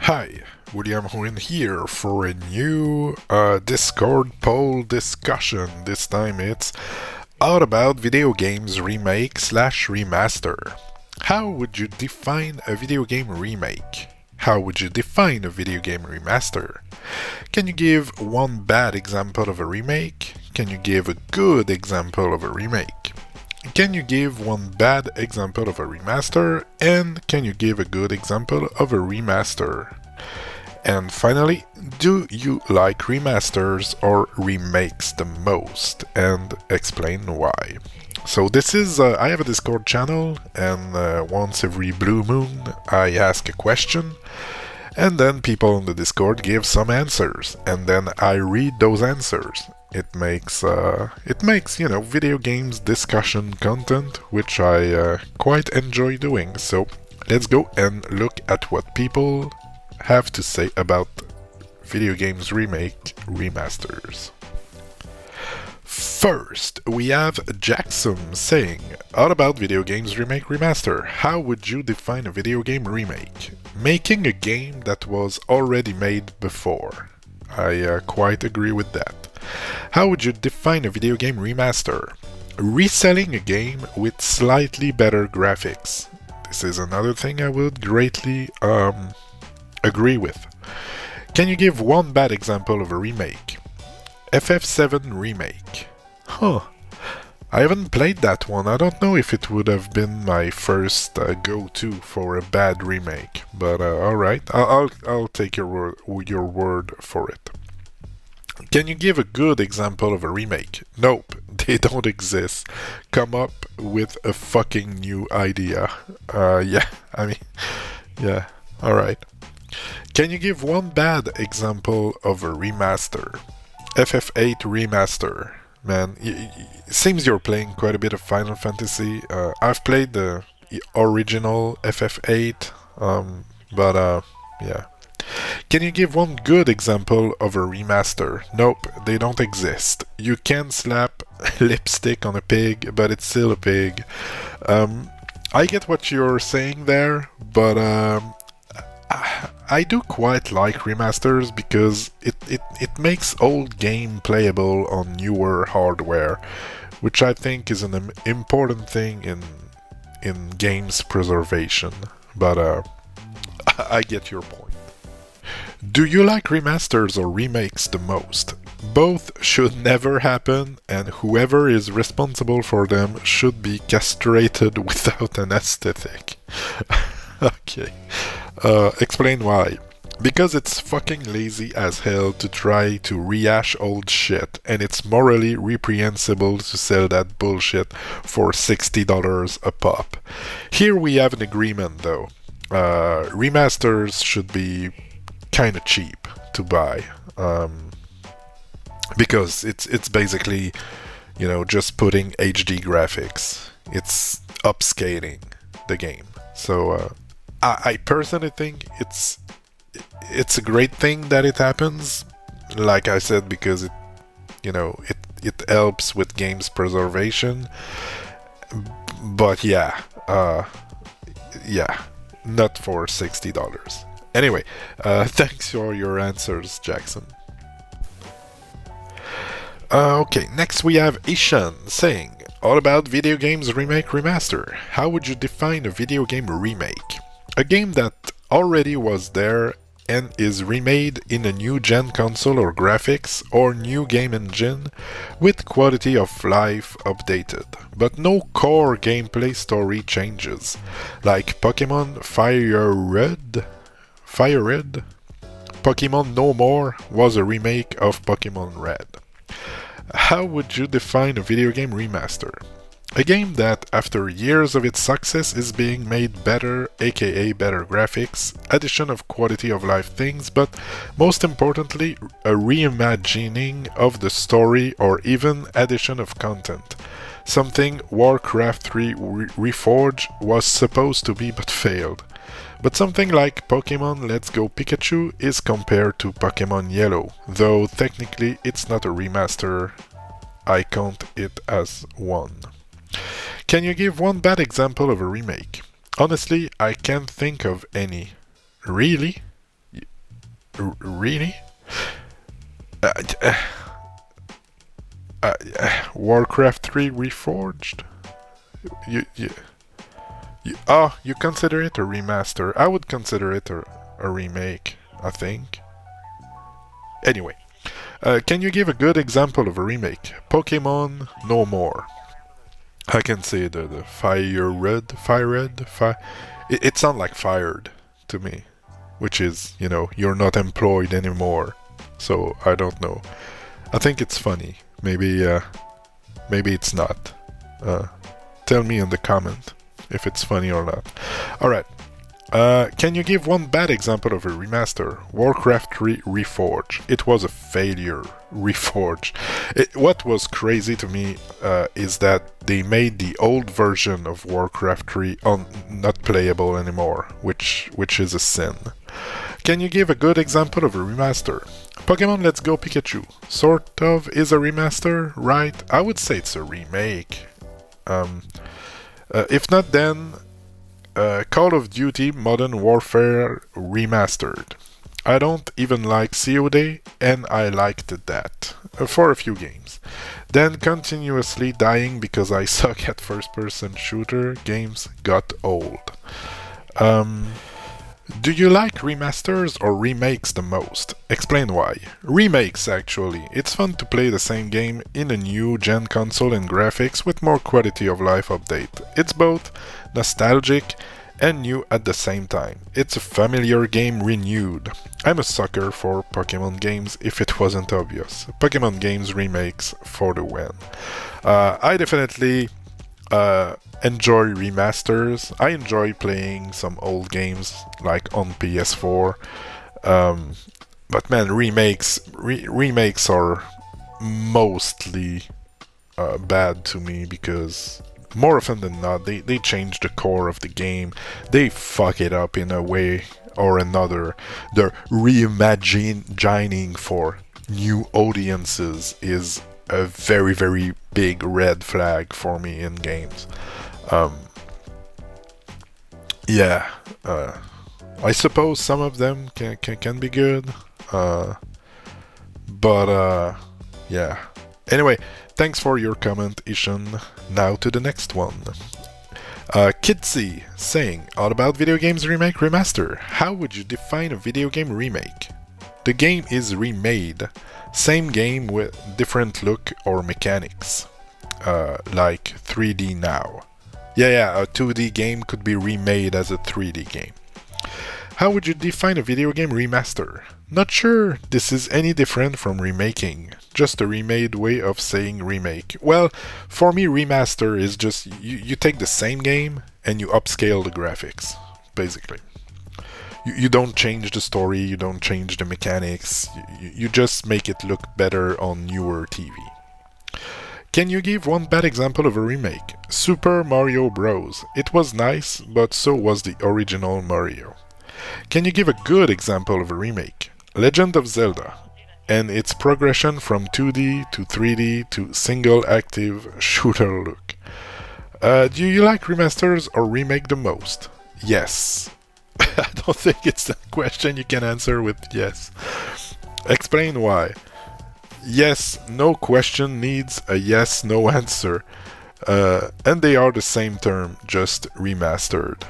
Hi, William Huyn here for a new Discord poll discussion. This time it's all about video games remake slash remaster. How would you define a video game remake? How would you define a video game remaster? Can you give one bad example of a remake? Can you give a good example of a remake? Can you give one bad example of a remaster? And can you give a good example of a remaster? And finally, do you like remasters or remakes the most? And explain why. So this is, I have a Discord channel, and once every blue moon I ask a question, and then people on the Discord give some answers, and then I read those answers. It makes video games discussion content, which I quite enjoy doing. So let's go and look at what people have to say about video games remake remasters. First, we have Jackson saying, all about video games remake remaster. How would you define a video game remake? Making a game that was already made before. I quite agree with that. How would you define a video game remaster? Reselling a game with slightly better graphics. This is another thing I would greatly agree with. Can you give one bad example of a remake? FF7 Remake. Huh. I haven't played that one. I don't know if it would have been my first go-to for a bad remake, but alright, I'll take your word for it. Can you give a good example of a remake? Nope, they don't exist. Come up with a fucking new idea. Yeah, alright. Can you give one bad example of a remaster? FF8 Remaster. Man, seems you're playing quite a bit of Final Fantasy. I've played the original FF8, but yeah. Can you give one good example of a remaster? Nope, they don't exist. You can slap lipstick on a pig, but it's still a pig. I get what you're saying there, but I do quite like remasters because it makes old game playable on newer hardware, which I think is an important thing in games preservation. But I get your point. Do you like remasters or remakes the most? Both should never happen, and whoever is responsible for them should be castrated without an aesthetic. Okay. Explain why. Because it's fucking lazy as hell to try to rehash old shit, and it's morally reprehensible to sell that bullshit for $60 a pop. Here we have an agreement though. Remasters should be kinda cheap to buy. Because it's basically, you know, just putting HD graphics. It's upscaling the game. So I personally think it's a great thing that it happens, like I said, because it helps with games preservation. But yeah, not for $60. Anyway, thanks for your answers, Jackson. Okay, next we have Ishan saying, all about video games remake remaster. How would you define a video game remake? A game that already was there and is remade in a new gen console or graphics or new game engine with quality of life updated, but no core gameplay story changes, like Pokemon Fire Red? Pokemon No More was a remake of Pokemon Red. How would you define a video game remaster? A game that, after years of its success, is being made better, aka better graphics, addition of quality of life things, but most importantly, a reimagining of the story or even addition of content. Something Warcraft 3 Reforged was supposed to be but failed. But something like Pokemon Let's Go Pikachu is compared to Pokemon Yellow, though technically it's not a remaster. I count it as one. Can you give one bad example of a remake? Honestly, I can't think of any. Really? Really? Warcraft 3 Reforged? You consider it a remaster? I would consider it a remake, I think. Anyway, can you give a good example of a remake? Pokemon No More. I can say the it sounds like fired to me, which is, you know, you're not employed anymore. So I don't know. I think it's funny. Maybe it's not. Tell me in the comment if it's funny or not. Alright. Can you give one bad example of a remaster? Warcraft 3 Reforged. It was a failure. Reforged. What was crazy to me is that they made the old version of Warcraft 3 not playable anymore, which is a sin. Can you give a good example of a remaster? Pokemon Let's Go Pikachu. Sort of is a remaster, right? I would say it's a remake. If not, then Call of Duty Modern Warfare Remastered. I don't even like COD, and I liked that for a few games. Then continuously dying because I suck at first-person shooter games got old. Do you like remasters or remakes the most? Explain why. Remakes, actually. It's fun to play the same game in a new gen console and graphics with more quality of life update. It's both nostalgic and new at the same time. It's a familiar game renewed. I'm a sucker for Pokemon games if it wasn't obvious. Pokemon games remakes for the win. I definitely enjoy remasters. I enjoy playing some old games like on PS4. But man, remakes are mostly bad to me because more often than not, they change the core of the game. They fuck it up in a way or another. The reimagining for new audiences is a very, very big red flag for me in games. I suppose some of them can be good, but yeah. Anyway, thanks for your comment, Ishan. Now to the next one. Kitsy saying, all about video games remake remaster. How would you define a video game remake? The game is remade. Same game with different look or mechanics. Like 3D now. Yeah, a 2D game could be remade as a 3D game. How would you define a video game remaster? Not sure this is any different from remaking. Just a remade way of saying remake. Well, for me remaster is just you take the same game and you upscale the graphics, basically. You don't change the story, you don't change the mechanics, you just make it look better on newer TV. Can you give one bad example of a remake? Super Mario Bros. It was nice, but so was the original Mario. Can you give a good example of a remake? Legend of Zelda, and its progression from 2D to 3D to single active shooter look. Do you like remasters or remake the most? Yes. I don't think it's a question you can answer with yes. Explain why. Yes, no question needs a yes, no answer. And they are the same term, just remastered.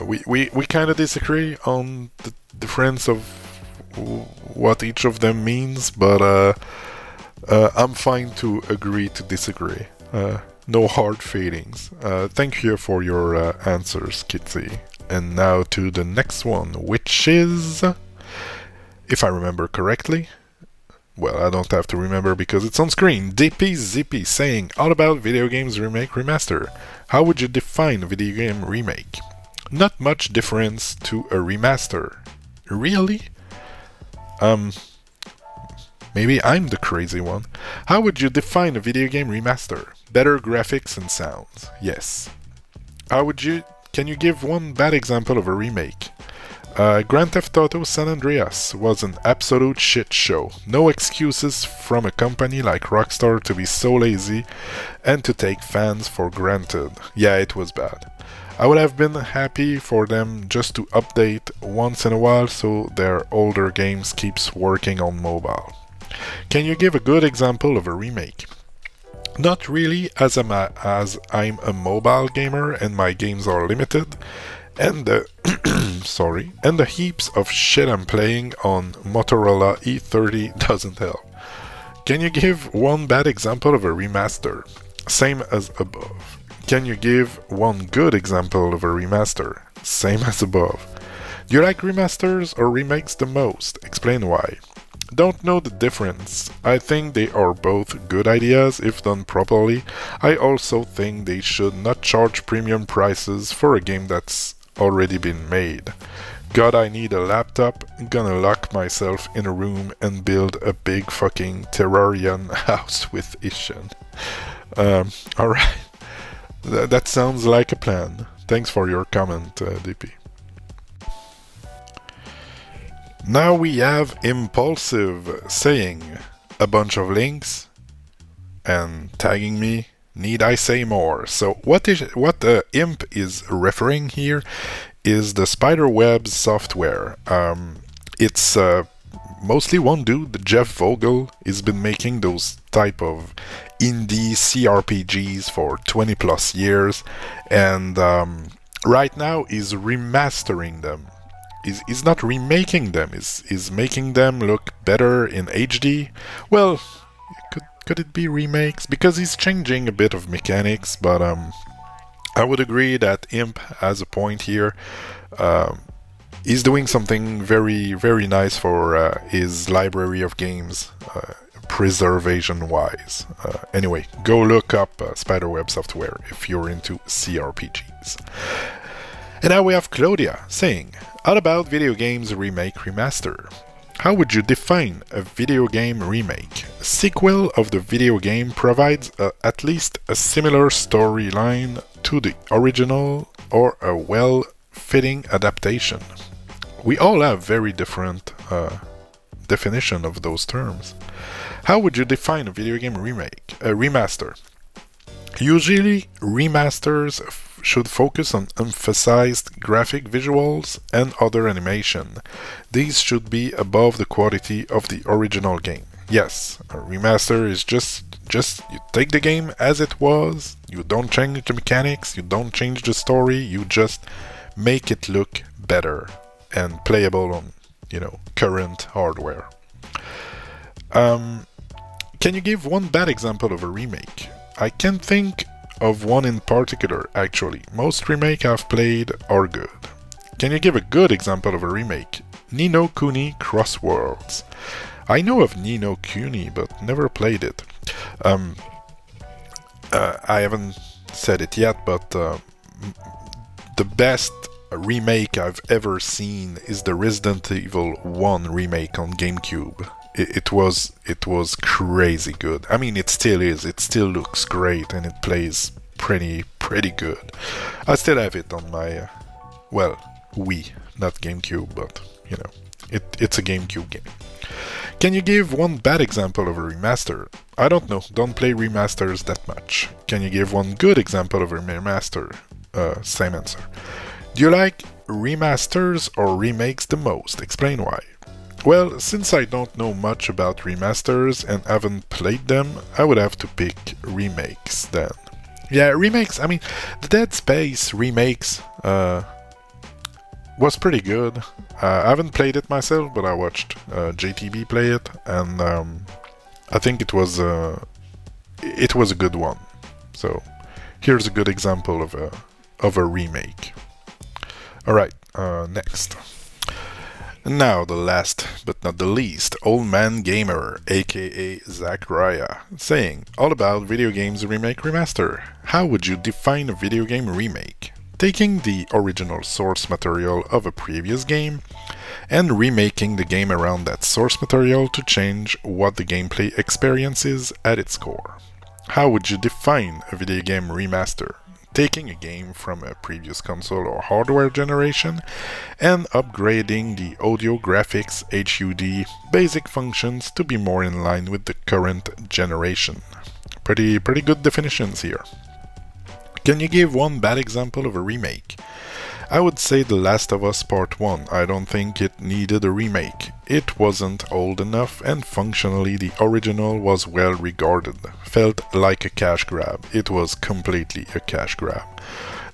We kind of disagree on the difference of what each of them means, but I'm fine to agree to disagree. No hard feelings. Thank you for your answers, Kitsy. And now to the next one, which is, if I remember correctly, well, I don't have to remember because it's on screen. DP Zippy saying, all about video games remake remaster. How would you define a video game remake? Not much difference to a remaster. Really? Maybe I'm the crazy one. How would you define a video game remaster? Better graphics and sounds. Yes. Can you give one bad example of a remake? Grand Theft Auto San Andreas was an absolute shit show. No excuses from a company like Rockstar to be so lazy and to take fans for granted. Yeah, it was bad. I would have been happy for them just to update once in a while so their older games keeps working on mobile. Can you give a good example of a remake? Not really, as I'm a mobile gamer and my games are limited, and the and the heaps of shit I'm playing on Motorola E30 doesn't help. Can you give one bad example of a remaster? Same as above. Can you give one good example of a remaster? Same as above. Do you like remasters or remakes the most? Explain why. Don't know the difference. I think they are both good ideas if done properly. I also think they should not charge premium prices for a game that's already been made. God, I need a laptop. Gonna lock myself in a room and build a big fucking Terrarian house with Ishin. Alright. That sounds like a plan. Thanks for your comment, DP. Now we have Impulsive saying a bunch of links and tagging me. Need I say more? So what Imp is referring here is the Spiderweb software. It's mostly one dude, Jeff Vogel, has been making those type of indie CRPGs for 20 plus years, and right now is remastering them. Is not remaking them, is making them look better in HD. Well, could it be remakes? Because he's changing a bit of mechanics, but I would agree that Imp has a point here. He's doing something very, very nice for his library of games, preservation-wise. Anyway, go look up Spiderweb software if you're into CRPGs. And now we have Claudia saying, "How about video games remake remaster? How would you define a video game remake? A sequel of the video game provides at least a similar storyline to the original or a well-fitting adaptation." We all have very different definition of those terms. How would you define a video game remake? A remaster. Usually, remasters should focus on emphasized graphic visuals and other animation. These should be above the quality of the original game. Yes, a remaster is just you take the game as it was, you don't change the mechanics, you don't change the story, you just make it look better and playable on, current hardware. Can you give one bad example of a remake? I can't think of one in particular, actually. Most remakes I've played are good. Can you give a good example of a remake? Ni no Kuni Cross Worlds. I know of Ni no Kuni, but never played it. I haven't said it yet, but the best remake I've ever seen is the Resident Evil 1 remake on GameCube. It was crazy good. I mean, it still is. It still looks great and it plays pretty good. I still have it on my Wii, not GameCube, but it's a GameCube game. Can you give one bad example of a remaster? I don't know. Don't play remasters that much. Can you give one good example of a remaster? Same answer. Do you like remasters or remakes the most? Explain why. Well, since I don't know much about remasters and haven't played them, I would have to pick remakes then. Yeah, remakes, I mean, the Dead Space remakes was pretty good. I haven't played it myself, but I watched JTB play it, and I think it was a good one. So here's a good example of a remake. Alright, next. Now the last but not the least, Old Man Gamer, aka Zachariah, saying, all about video games remake remaster. How would you define a video game remake? Taking the original source material of a previous game and remaking the game around that source material to change what the gameplay experience is at its core. How would you define a video game remaster? Taking a game from a previous console or hardware generation and upgrading the audio, graphics, HUD, basic functions to be more in line with the current generation. Pretty good definitions here. Can you give one bad example of a remake? I would say The Last of Us Part 1. I don't think it needed a remake. It wasn't old enough, and functionally the original was well regarded. Felt like a cash grab. It was completely a cash grab.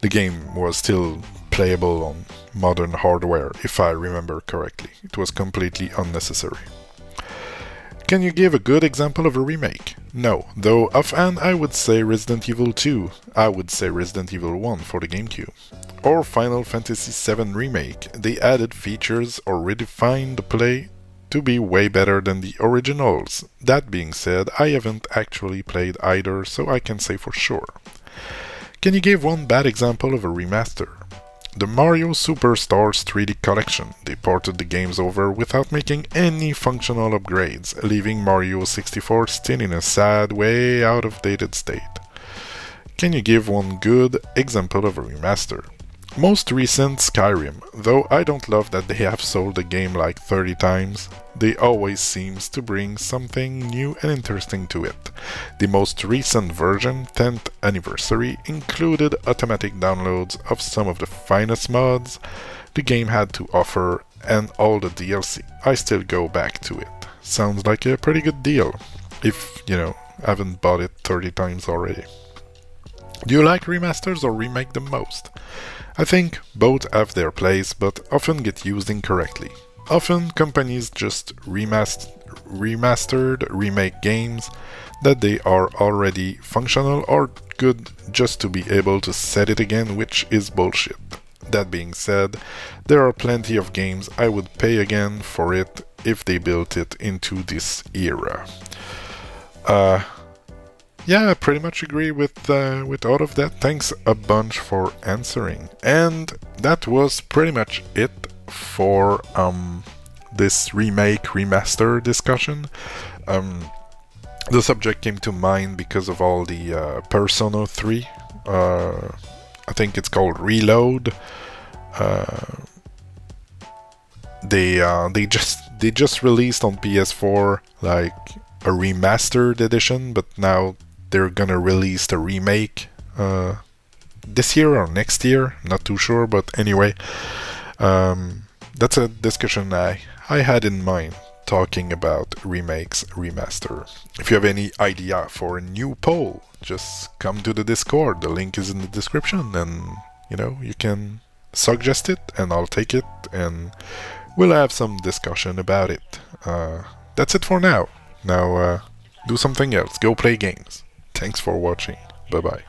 The game was still playable on modern hardware, if I remember correctly. It was completely unnecessary. Can you give a good example of a remake? No, though offhand I would say Resident Evil 2. I would say Resident Evil 1 for the GameCube. Or Final Fantasy VII Remake. They added features or redefined the play to be way better than the originals. That being said, I haven't actually played either, so I can say for sure. Can you give one bad example of a remaster? The Mario Superstars 3D Collection. They ported the games over without making any functional upgrades, leaving Mario 64 still in a sad, way out of dated state. Can you give one good example of a remaster? Most recent Skyrim, though I don't love that they have sold the game like 30 times, they always seems to bring something new and interesting to it. The most recent version, 10th anniversary, included automatic downloads of some of the finest mods the game had to offer and all the DLC. I still go back to it. Sounds like a pretty good deal, if, haven't bought it 30 times already. Do you like remasters or remake the most? I think both have their place, but often get used incorrectly. Often companies just remastered remake games that they are already functional or good just to be able to set it again, which is bullshit. That being said, there are plenty of games I would pay again for it if they built it into this era. Yeah, I pretty much agree with all of that. Thanks a bunch for answering. And that was pretty much it for this remake remaster discussion. The subject came to mind because of all the Persona 3. I think it's called Reload. They just released on PS4 like a remastered edition, but now they're gonna release the remake this year or next year, not too sure, but anyway, that's a discussion I had in mind, talking about remakes, remaster. If you have any idea for a new poll, just come to the Discord, the link is in the description, and you can suggest it and I'll take it and we'll have some discussion about it. That's it for now. Now do something else, go play games. Thanks for watching. Bye bye.